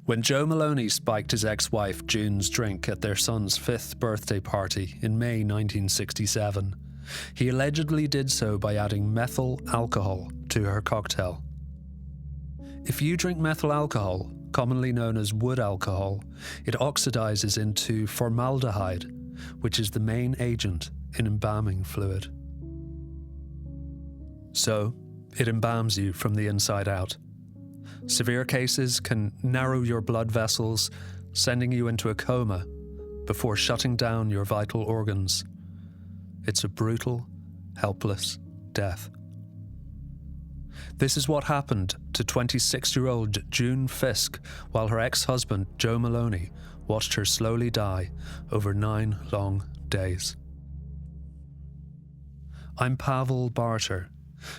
When Joe Maloney spiked his ex-wife June's drink at their son's 5th birthday party in May 1967, he allegedly did so by adding methyl alcohol to her cocktail. If you drink methyl alcohol, commonly known as wood alcohol, it oxidizes into formaldehyde, which is the main agent in embalming fluid. So, it embalms you from the inside out. Severe cases can narrow your blood vessels, sending you into a coma before shutting down your vital organs. It's a brutal, helpless death. This is what happened to 26-year-old June Fisk while her ex-husband, Joe Maloney, watched her slowly die over 9 long days. I'm Pavel Barter.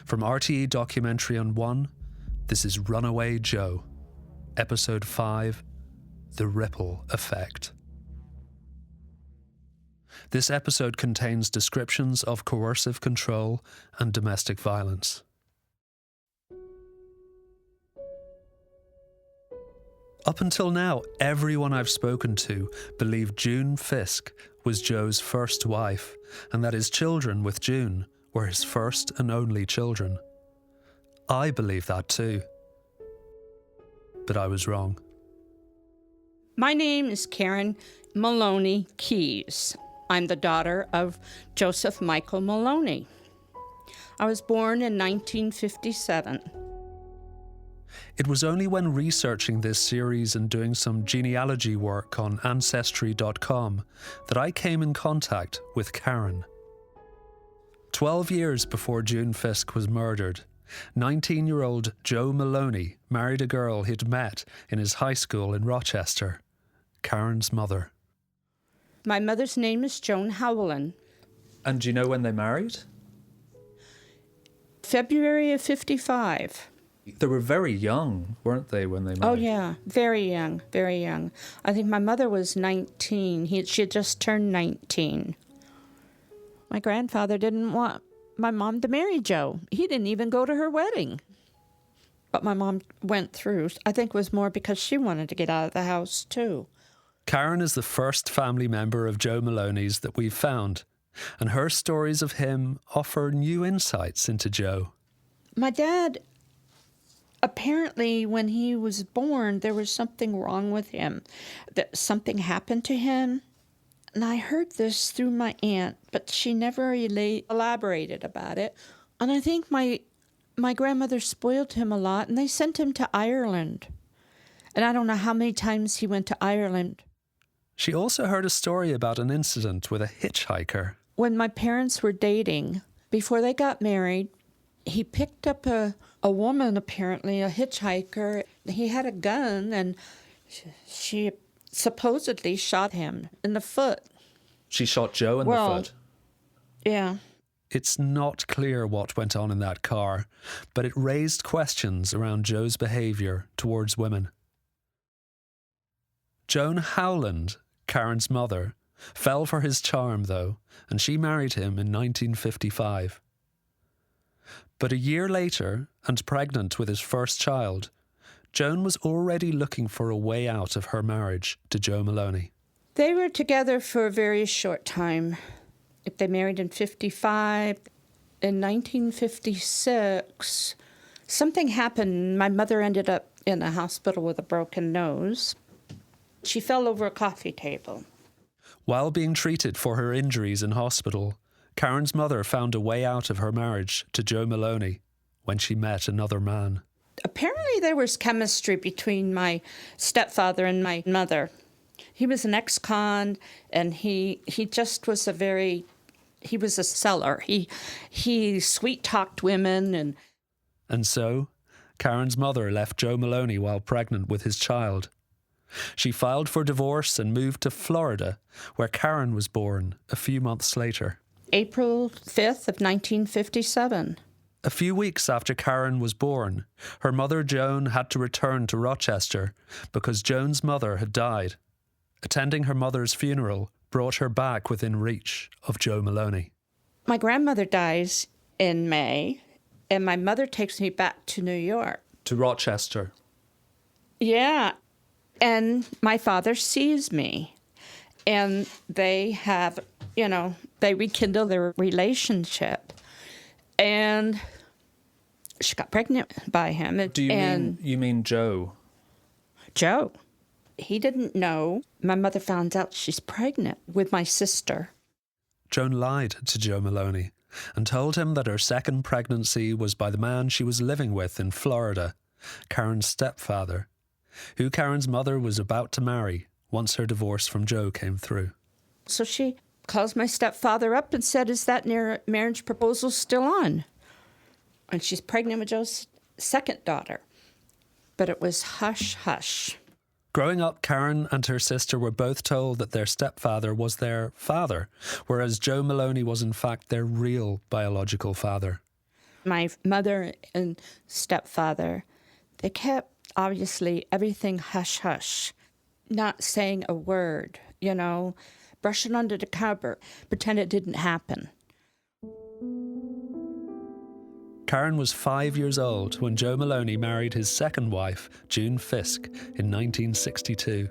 From RTÉ Documentary on 1, this is Runaway Joe, Episode 5, The Ripple Effect. This episode contains descriptions of coercive control and domestic violence. Up until now, everyone I've spoken to believed June Fisk was Joe's first wife, and that his children with June were his first and only children. I believe that too. But I was wrong. My name is Karen Maloney Keyes. I'm the daughter of Joseph Michael Maloney. I was born in 1957. It was only when researching this series and doing some genealogy work on Ancestry.com that I came in contact with Karen. 12 years before June Fisk was murdered, 19-year-old Joe Maloney married a girl he'd met in his high school in Rochester, Karen's mother. My mother's name is Joan Howland. And do you know when they married? February of 55. They were very young, weren't they, when they married? Oh, yeah, very young, very young. I think my mother was 19. She had just turned 19. My grandfather didn't want my mom to marry Joe. He didn't even go to her wedding. But my mom went through. I think it was more because she wanted to get out of the house, too. Karen is the first family member of Joe Maloney's that we've found, and her stories of him offer new insights into Joe. My dad, apparently when he was born, there was something wrong with him. That something happened to him. And I heard this through my aunt, but she never elaborated about it. And I think my grandmother spoiled him a lot, and they sent him to Ireland. And I don't know how many times he went to Ireland. She also heard a story about an incident with a hitchhiker. When my parents were dating, before they got married, he picked up a woman, apparently, a hitchhiker. He had a gun, and she supposedly shot him in the foot. She shot Joe in the foot? Yeah. It's not clear what went on in that car, but it raised questions around Joe's behaviour towards women. Joan Howland, Karen's mother, fell for his charm, though, and she married him in 1955. But a year later, and pregnant with his first child, Joan was already looking for a way out of her marriage to Joe Maloney. They were together for a very short time. They married in 55. In 1956, something happened. My mother ended up in a hospital with a broken nose. She fell over a coffee table. While being treated for her injuries in hospital, Karen's mother found a way out of her marriage to Joe Maloney when she met another man. Apparently there was chemistry between my stepfather and my mother. He was an ex-con, and he just was he was a seller. He sweet-talked women. And so, Karen's mother left Joe Maloney while pregnant with his child. She filed for divorce and moved to Florida, where Karen was born a few months later. April 5th of 1957. A few weeks after Karen was born, her mother Joan had to return to Rochester because Joan's mother had died. Attending her mother's funeral brought her back within reach of Joe Maloney. My grandmother dies in May, and my mother takes me back to New York. To Rochester? Yeah. And my father sees me. And they have, they rekindle their relationship. And she got pregnant by him. You mean Joe? Joe. He didn't know. My mother found out she's pregnant with my sister. Joan lied to Joe Maloney and told him that her second pregnancy was by the man she was living with in Florida, Karen's stepfather, who Karen's mother was about to marry once her divorce from Joe came through. So she calls my stepfather up and said, "Is that marriage proposal still on?" And she's pregnant with Joe's second daughter. But it was hush-hush. Growing up, Karen and her sister were both told that their stepfather was their father, whereas Joe Maloney was in fact their real biological father. My mother and stepfather, they kept, obviously, everything hush-hush, not saying a word, brush it under the cover, pretend it didn't happen. Karen was 5 years old when Joe Maloney married his second wife, June Fisk, in 1962.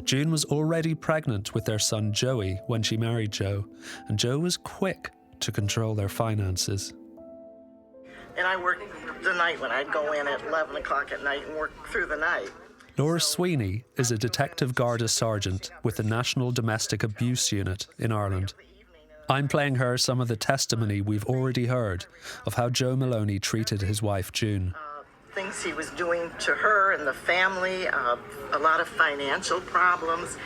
June was already pregnant with their son Joey when she married Joe, and Joe was quick to control their finances. And I worked the night when I'd go in at 11 o'clock at night and work through the night. Laura Sweeney is a Detective Garda sergeant with the National Domestic Abuse Unit in Ireland. I'm playing her some of the testimony we've already heard of how Joe Maloney treated his wife June. Things he was doing to her and the family, a lot of financial problems.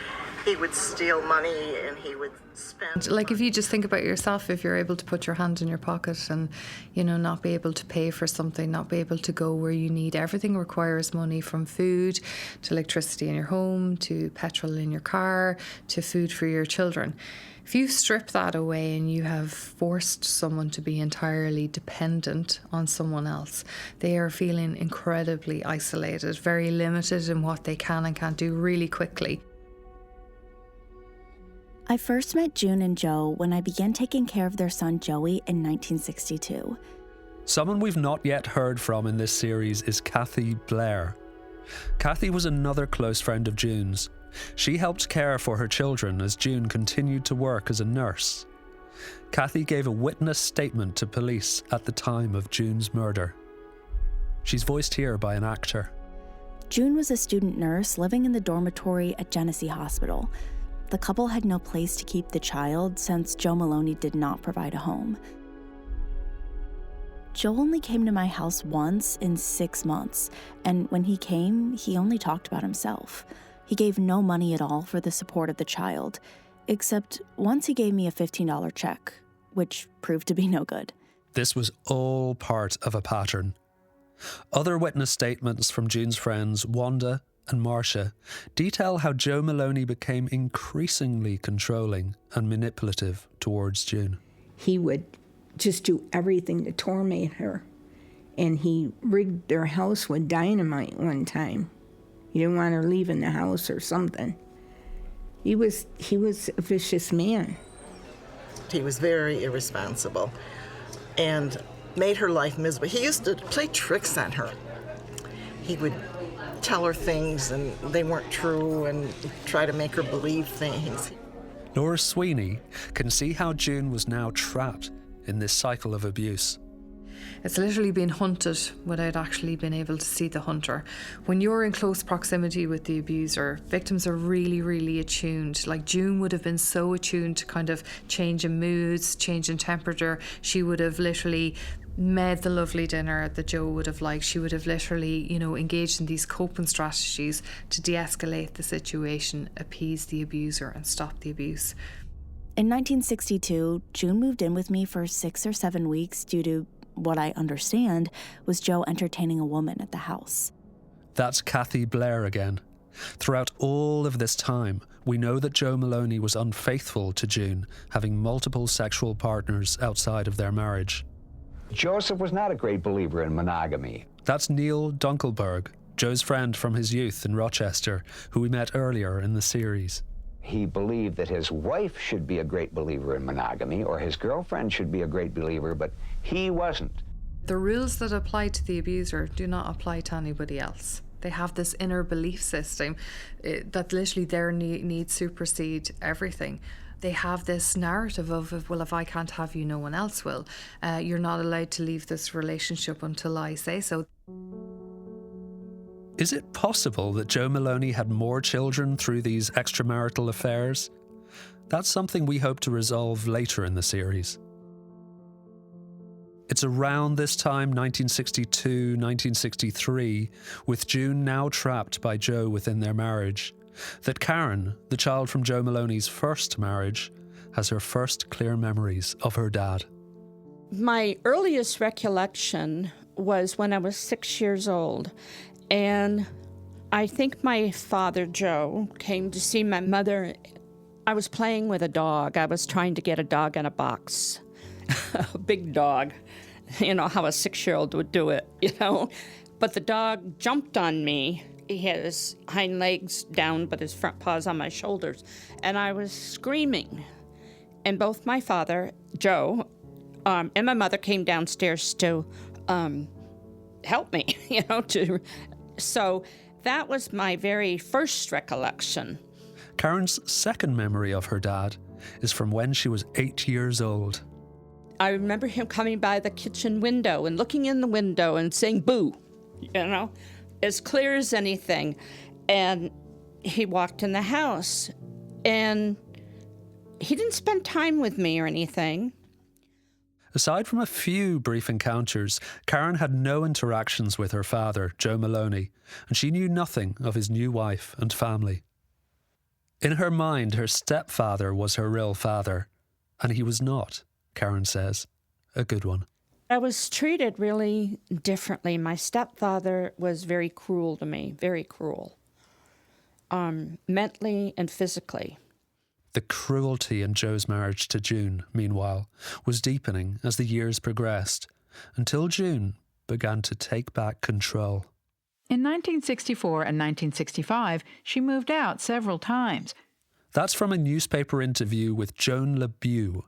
He would steal money and he would spend... Like, if you just think about yourself, if you're able to put your hand in your pocket and, not be able to pay for something, not be able to go where you need, everything requires money, from food to electricity in your home, to petrol in your car, to food for your children. If you strip that away and you have forced someone to be entirely dependent on someone else, they are feeling incredibly isolated, very limited in what they can and can't do really quickly. I first met June and Joe when I began taking care of their son Joey in 1962. Someone we've not yet heard from in this series is Kathy Blair. Kathy was another close friend of June's. She helped care for her children as June continued to work as a nurse. Kathy gave a witness statement to police at the time of June's murder. She's voiced here by an actor. June was a student nurse living in the dormitory at Genesee Hospital. The couple had no place to keep the child since Joe Maloney did not provide a home. Joe only came to my house once in 6 months, and when he came, he only talked about himself. He gave no money at all for the support of the child, except once he gave me a $15 check, which proved to be no good. This was all part of a pattern. Other witness statements from June's friends, Wanda and Marcia, detail how Joe Maloney became increasingly controlling and manipulative towards June. He would just do everything to torment her, and he rigged their house with dynamite one time. He didn't want her leaving the house or something. He was a vicious man. He was very irresponsible and made her life miserable. He used to play tricks on her. He would tell her things and they weren't true and try to make her believe things. Laura Sweeney can see how June was now trapped in this cycle of abuse. It's literally being hunted without actually being able to see the hunter. When you're in close proximity with the abuser, victims are really, really attuned. Like, June would have been so attuned to kind of change in moods, change in temperature. She would have literally made the lovely dinner that Joe would have liked. She would have literally, engaged in these coping strategies to de-escalate the situation, appease the abuser and stop the abuse. In 1962, June moved in with me for 6 or 7 weeks due to what I understand was Joe entertaining a woman at the house. That's Kathy Blair again. Throughout all of this time, we know that Joe Maloney was unfaithful to June, having multiple sexual partners outside of their marriage. Joseph was not a great believer in monogamy. That's Neil Dunkelberg, Joe's friend from his youth in Rochester, who we met earlier in the series. He believed that his wife should be a great believer in monogamy, or his girlfriend should be a great believer, but he wasn't. The rules that apply to the abuser do not apply to anybody else. They have this inner belief system that literally their needs supersede everything. They have this narrative of, well, if I can't have you, no one else will. You're not allowed to leave this relationship until I say so. Is it possible that Joe Maloney had more children through these extramarital affairs? That's something we hope to resolve later in the series. It's around this time, 1962, 1963, with June now trapped by Joe within their marriage, that Karen, the child from Joe Maloney's first marriage, has her first clear memories of her dad. My earliest recollection was when I was 6 years old, and I think my father, Joe, came to see my mother. I was playing with a dog. I was trying to get a dog in a box, a big dog. You know how a 6-year-old would do it, you know? But the dog jumped on me. He had his hind legs down, but his front paws on my shoulders. And I was screaming. And both my father, Joe, and my mother came downstairs to help me, you know, so that was my very first recollection. Karen's second memory of her dad is from when she was 8 years old. I remember him coming by the kitchen window and looking in the window and saying, "Boo," you know, as clear as anything. And he walked in the house, and he didn't spend time with me or anything. Aside from a few brief encounters, Karen had no interactions with her father, Joe Maloney, and she knew nothing of his new wife and family. In her mind, her stepfather was her real father, and he was not, Karen says, a good one. I was treated really differently. My stepfather was very cruel to me, very cruel, mentally and physically. The cruelty in Joe's marriage to June, meanwhile, was deepening as the years progressed, until June began to take back control. In 1964 and 1965, she moved out several times. That's from a newspaper interview with Joan LeBeau.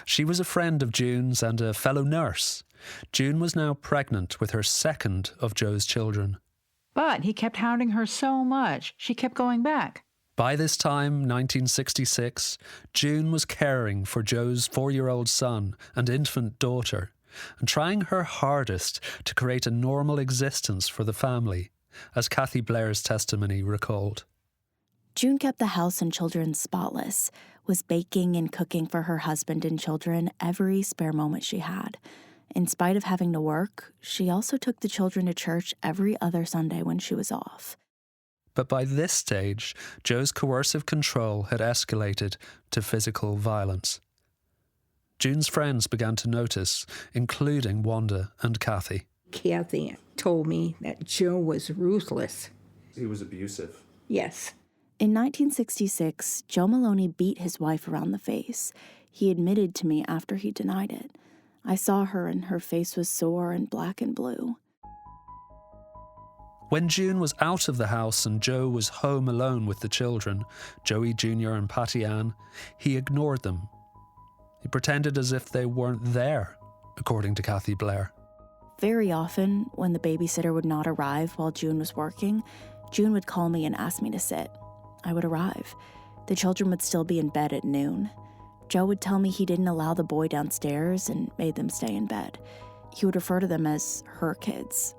She was a friend of June's and a fellow nurse. June was now pregnant with her second of Joe's children. But he kept hounding her so much, she kept going back. By this time, 1966, June was caring for Joe's 4-year-old son and infant daughter, and trying her hardest to create a normal existence for the family, as Kathy Blair's testimony recalled. June kept the house and children spotless, was baking and cooking for her husband and children every spare moment she had. In spite of having to work, she also took the children to church every other Sunday when she was off. But by this stage, Joe's coercive control had escalated to physical violence. June's friends began to notice, including Wanda and Kathy. Kathy told me that Joe was ruthless. He was abusive. Yes. In 1966, Joe Maloney beat his wife around the face. He admitted to me after he denied it. I saw her and her face was sore and black and blue. When June was out of the house and Joe was home alone with the children, Joey Jr. and Patty Ann, he ignored them. He pretended as if they weren't there, according to Kathy Blair. Very often, when the babysitter would not arrive while June was working, June would call me and ask me to sit. I would arrive. The children would still be in bed at noon. Joe would tell me he didn't allow the boy downstairs and made them stay in bed. He would refer to them as her kids.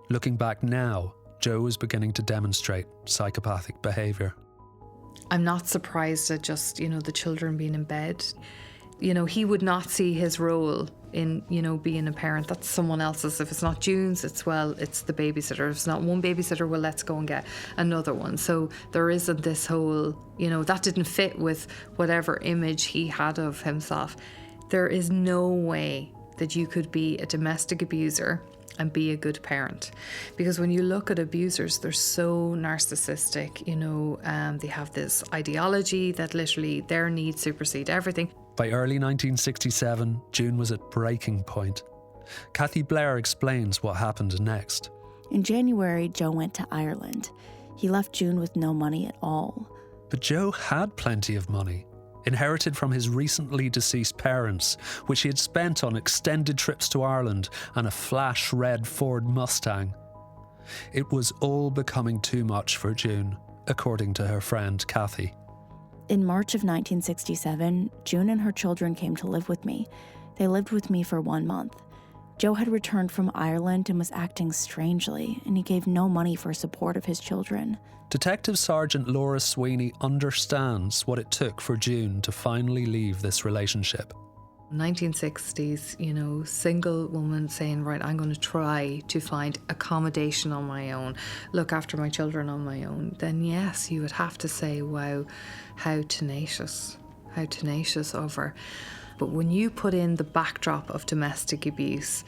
Looking back now, Joe was beginning to demonstrate psychopathic behaviour. I'm not surprised at just, the children being in bed. He would not see his role in, being a parent. That's someone else's. If it's not June's, it's the babysitter. If it's not one babysitter, well, let's go and get another one. So there isn't this whole, that didn't fit with whatever image he had of himself. There is no way that you could be a domestic abuser and be a good parent. Because when you look at abusers, they're so narcissistic, they have this ideology that literally their needs supersede everything. By early 1967, June was at breaking point. Kathy Blair explains what happened next. In January, Joe went to Ireland. He left June with no money at all. But Joe had plenty of money, inherited from his recently deceased parents, which he had spent on extended trips to Ireland and a flash red Ford Mustang. It was all becoming too much for June, according to her friend Kathy. In March of 1967, June and her children came to live with me. They lived with me for 1 month. Joe had returned from Ireland and was acting strangely, and he gave no money for support of his children. Detective Sergeant Laura Sweeney understands what it took for June to finally leave this relationship. 1960s, single woman saying, right, I'm going to try to find accommodation on my own, look after my children on my own, then yes, you would have to say, wow, how tenacious of her. But when you put in the backdrop of domestic abuse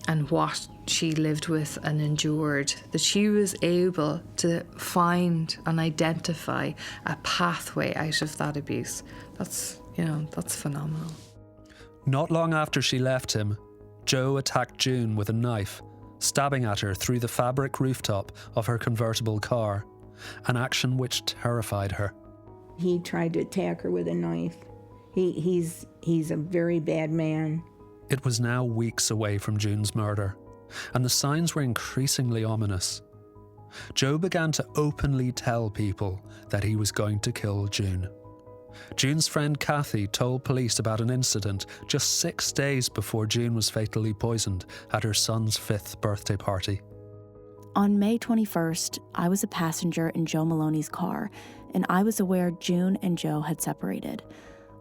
and what she lived with and endured, that she was able to find and identify a pathway out of that abuse, that's phenomenal. Not long after she left him, Joe attacked June with a knife, stabbing at her through the fabric rooftop of her convertible car, an action which terrified her. He tried to attack her with a knife. He's a very bad man. It was now weeks away from June's murder, and the signs were increasingly ominous. Joe began to openly tell people that he was going to kill June. June's friend Kathy told police about an incident just 6 days before June was fatally poisoned at her son's 5th birthday party. On May 21st, I was a passenger in Joe Maloney's car, and I was aware June and Joe had separated.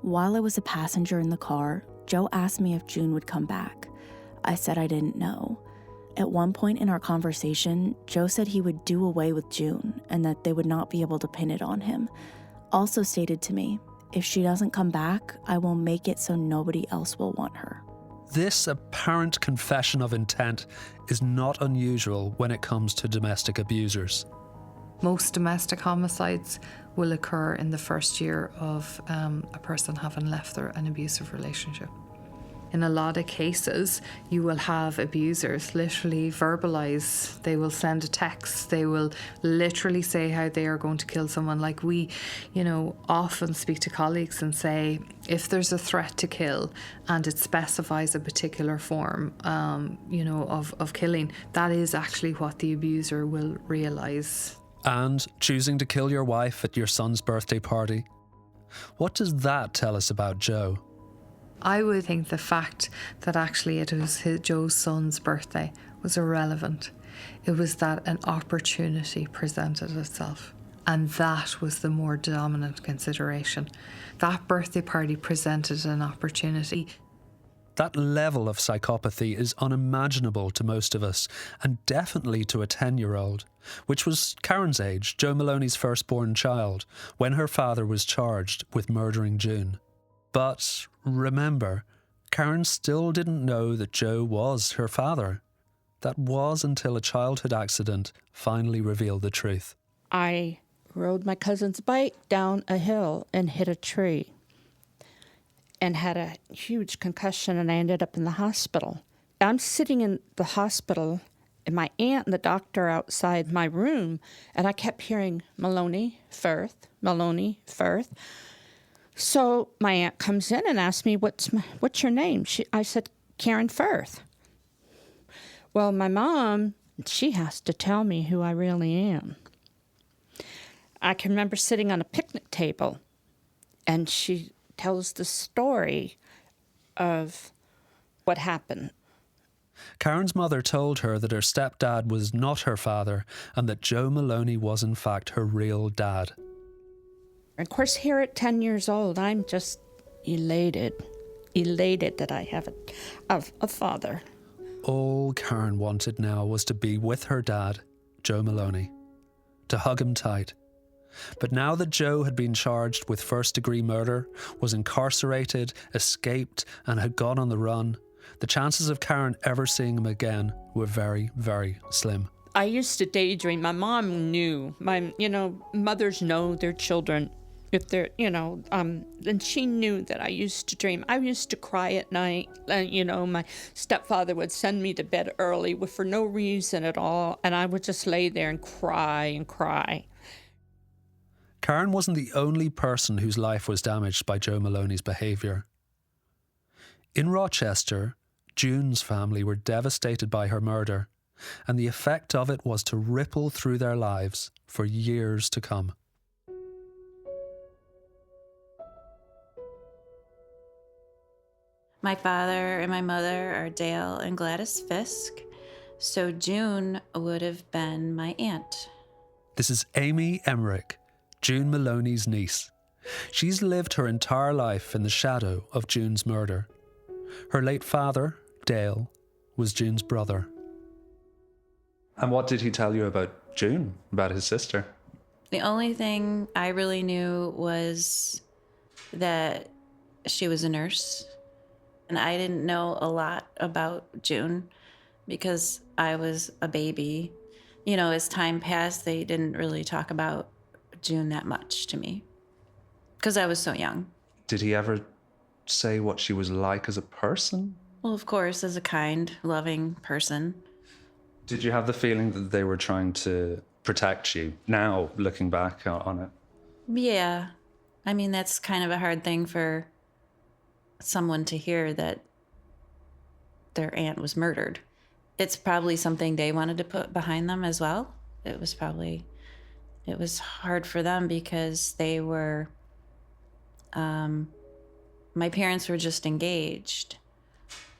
While I was a passenger in the car, Joe asked me if June would come back. I said I didn't know. At one point in our conversation, Joe said he would do away with June and that they would not be able to pin it on him. Also stated to me, if she doesn't come back, I will make it so nobody else will want her. This apparent confession of intent is not unusual when it comes to domestic abusers. Most domestic homicides will occur in the first year of a person having left an abusive relationship. In a lot of cases, you will have abusers literally verbalise. They will send a text. They will literally say how they are going to kill someone. Like we, often speak to colleagues and say, if there's a threat to kill and it specifies a particular form, of killing, that is actually what the abuser will realise. And choosing to kill your wife at your son's birthday party? What does that tell us about Joe? I would think the fact that actually it was Joe's son's birthday was irrelevant. It was that an opportunity presented itself. And that was the more dominant consideration. That birthday party presented an opportunity. That level of psychopathy is unimaginable to most of us, and definitely to a 10-year-old, which was Karen's age, Joe Maloney's firstborn child, when her father was charged with murdering June. But remember, Karen still didn't know that Joe was her father. That was until a childhood accident finally revealed the truth. I rode my cousin's bike down a hill and hit a tree and had a huge concussion, and I ended up in the hospital. I'm sitting in the hospital, and my aunt and the doctor outside my room, and I kept hearing Maloney, Firth, Maloney, Firth. So my aunt comes in and asks me, what's your name? I said, Karen Firth. Well, my mom, she has to tell me who I really am. I can remember sitting on a picnic table, and she tells the story of what happened. Karen's mother told her that her stepdad was not her father and that Joe Maloney was in fact her real dad. Of course, here at 10 years old, I'm just elated that I have a father. All Karen wanted now was to be with her dad, Joe Maloney, to hug him tight. But now that Joe had been charged with first-degree murder, was incarcerated, escaped, and had gone on the run, the chances of Karen ever seeing him again were very, very slim. I used to daydream. My mom knew. Mothers know their children. If they're, and she knew that I used to dream. I used to cry at night. My stepfather would send me to bed early for no reason at all, and I would just lay there and cry and cry. Karen wasn't the only person whose life was damaged by Joe Maloney's behaviour. In Rochester, June's family were devastated by her murder, and the effect of it was to ripple through their lives for years to come. My father and my mother are Dale and Gladys Fisk, so June would have been my aunt. This is Amy Emmerich, June Maloney's niece. She's lived her entire life in the shadow of June's murder. Her late father, Dale, was June's brother. And what did he tell you about June, about his sister? The only thing I really knew was that she was a nurse. And I didn't know a lot about June because I was a baby. You know, as time passed, they didn't really talk about June that much to me because I was so young. Did he ever say what she was like as a person? Well, of course, as a kind, loving person. Did you have the feeling that they were trying to protect you now, looking back on it? Yeah. I mean, that's kind of a hard thing for someone to hear, that their aunt was murdered. It's probably something they wanted to put behind them as well. It was hard for them because they were, my parents were just engaged,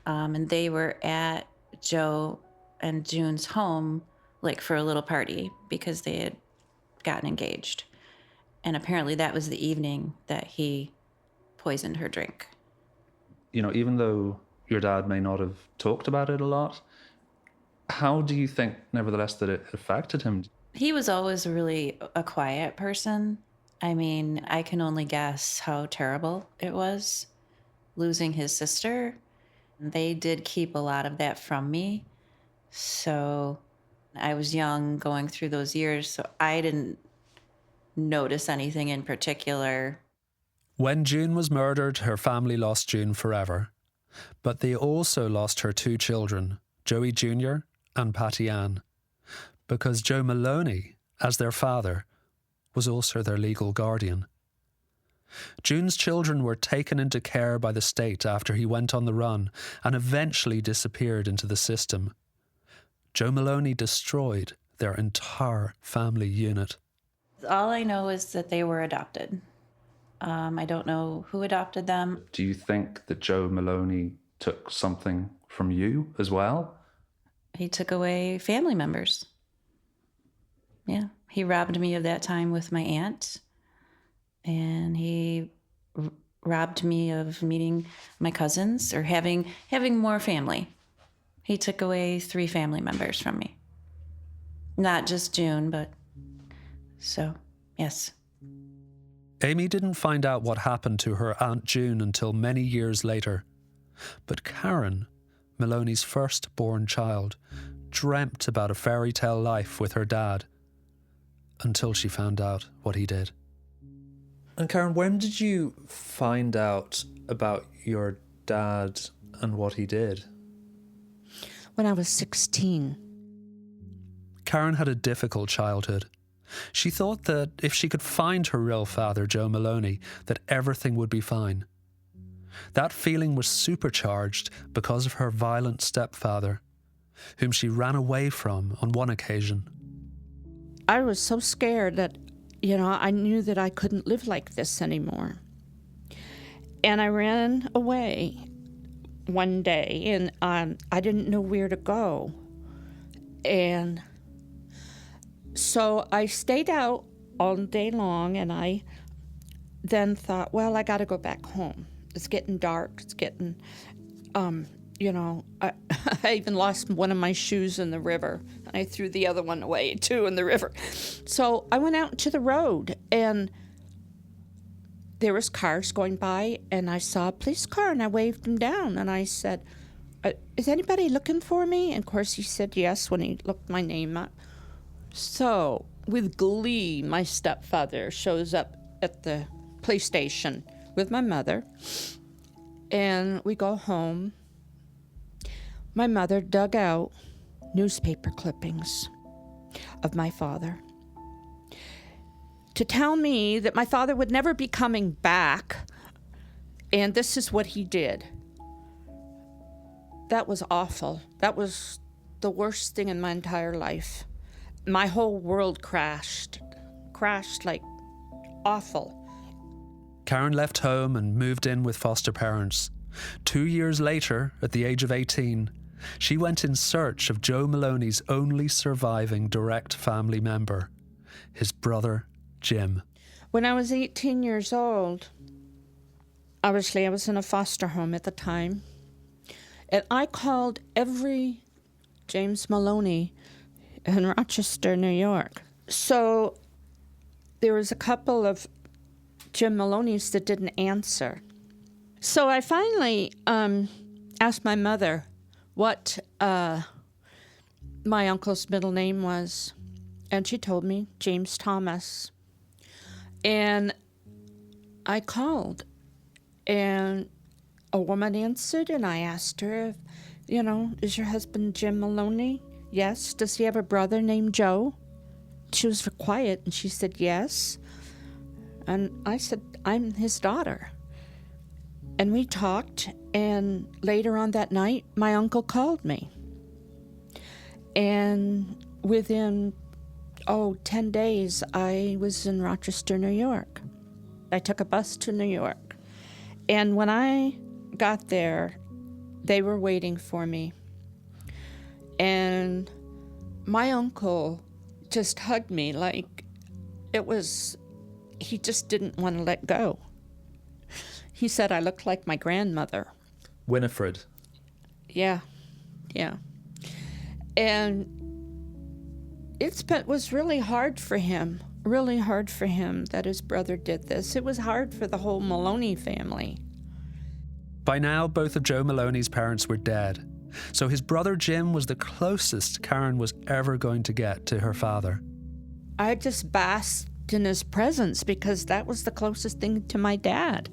and they were at Joe and June's home, like for a little party because they had gotten engaged. And apparently that was the evening that he poisoned her drink. You know, even though your dad may not have talked about it a lot, how do you think, nevertheless, that it affected him? He was always really a quiet person. I mean, I can only guess how terrible it was losing his sister. They did keep a lot of that from me. So I was young going through those years, so I didn't notice anything in particular. When June was murdered, her family lost June forever. But they also lost her two children, Joey Jr. and Patty Ann, because Joe Maloney, as their father, was also their legal guardian. June's children were taken into care by the state after he went on the run and eventually disappeared into the system. Joe Maloney destroyed their entire family unit. All I know is that they were adopted. I don't know who adopted them. Do you think that Joe Maloney took something from you as well? He took away family members. Yeah, he robbed me of that time with my aunt, and he robbed me of meeting my cousins or having more family. He took away 3 family members from me. Not just June, but so, yes. Amy didn't find out what happened to her Aunt June until many years later. But Karen, Maloney's first-born child, dreamt about a fairy tale life with her dad until she found out what he did. And Karen, when did you find out about your dad and what he did? When I was 16. Karen had a difficult childhood. She thought that if she could find her real father, Joe Maloney, that everything would be fine. That feeling was supercharged because of her violent stepfather, whom she ran away from on one occasion. I was so scared that, I knew that I couldn't live like this anymore. And I ran away one day, and I didn't know where to go. And so I stayed out all day long, and I then thought, well, I got to go back home. It's getting dark. It's getting, I even lost one of my shoes in the river. I threw the other one away, too, in the river. So I went out to the road, and there was cars going by, and I saw a police car, and I waved him down, and I said, is anybody looking for me? And, of course, he said yes when he looked my name up. So, with glee, my stepfather shows up at the police station with my mother, and we go home. My mother dug out newspaper clippings of my father to tell me that my father would never be coming back, and this is what he did. That was awful. That was the worst thing in my entire life. My whole world crashed like awful. Karen left home and moved in with foster parents. 2 years later, at the age of 18, she went in search of Joe Maloney's only surviving direct family member, his brother, Jim. When I was 18 years old, obviously I was in a foster home at the time, and I called every James Maloney in Rochester, New York. So there was a couple of Jim Maloney's that didn't answer. So I finally asked my mother what my uncle's middle name was, and she told me, James Thomas. And I called, and a woman answered, and I asked her, is your husband Jim Maloney? Yes. Does he have a brother named Joe? She was quiet, and she said, yes. And I said, I'm his daughter. And we talked, and later on that night, my uncle called me. And within, 10 days, I was in Rochester, New York. I took a bus to New York. And when I got there, they were waiting for me. And my uncle just hugged me like he just didn't want to let go. He said I looked like my grandmother. Winifred. Yeah. And it was really hard for him that his brother did this. It was hard for the whole Maloney family. By now, both of Joe Maloney's parents were dead, so his brother Jim was the closest Karen was ever going to get to her father. I just basked in his presence because that was the closest thing to my dad.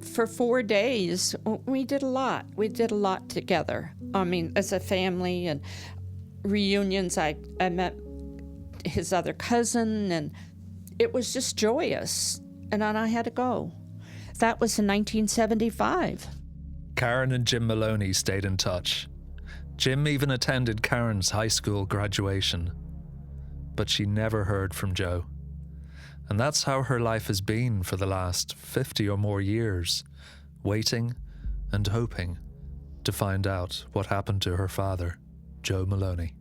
For 4 days, we did a lot. We did a lot together. I mean, as a family, and reunions. I met his other cousin, and it was just joyous. And then I had to go. That was in 1975. Karen and Jim Maloney stayed in touch. Jim even attended Karen's high school graduation. But she never heard from Joe. And that's how her life has been for the last 50 or more years, waiting and hoping to find out what happened to her father, Joe Maloney.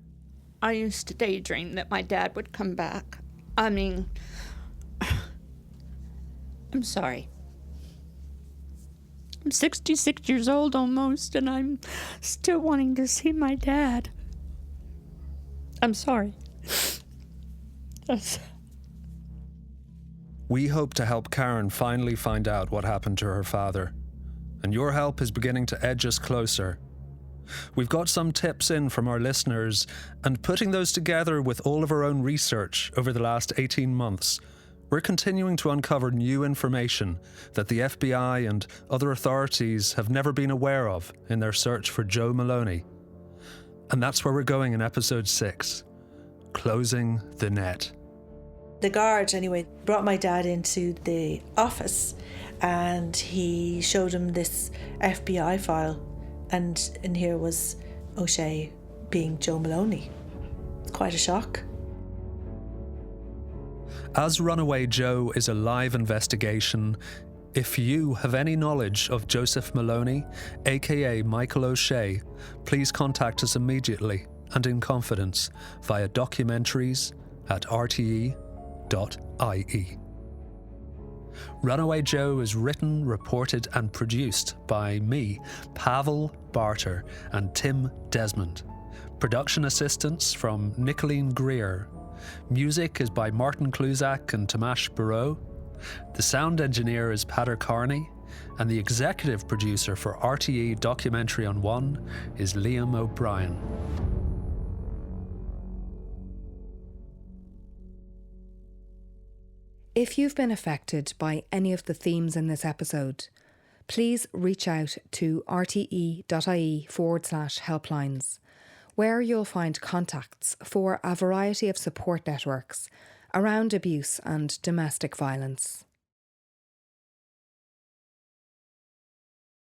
I used to daydream that my dad would come back. I mean, I'm sorry. I'm 66 years old almost, and I'm still wanting to see my dad. I'm sorry. We hope to help Karen finally find out what happened to her father, and your help is beginning to edge us closer. We've got some tips in from our listeners, and putting those together with all of our own research over the last 18 months, we're continuing to uncover new information that the FBI and other authorities have never been aware of in their search for Joe Maloney. And that's where we're going in episode 6, Closing the Net. The guard, anyway, brought my dad into the office, and he showed him this FBI file, and in here was O'Shea being Joe Maloney. It's quite a shock. As Runaway Joe is a live investigation, if you have any knowledge of Joseph Maloney, aka Michael O'Shea, please contact us immediately and in confidence via documentaries@rte.ie. Runaway Joe is written, reported and produced by me, Pavel Barter, and Tim Desmond. Production assistance from Nicolene Greer. Music is by Martin Kluzak and Tomasz Barreau. The sound engineer is Pater Carney, and the executive producer for RTÉ Documentary on One is Liam O'Brien. If you've been affected by any of the themes in this episode, please reach out to rte.ie/helplines, where you'll find contacts for a variety of support networks around abuse and domestic violence.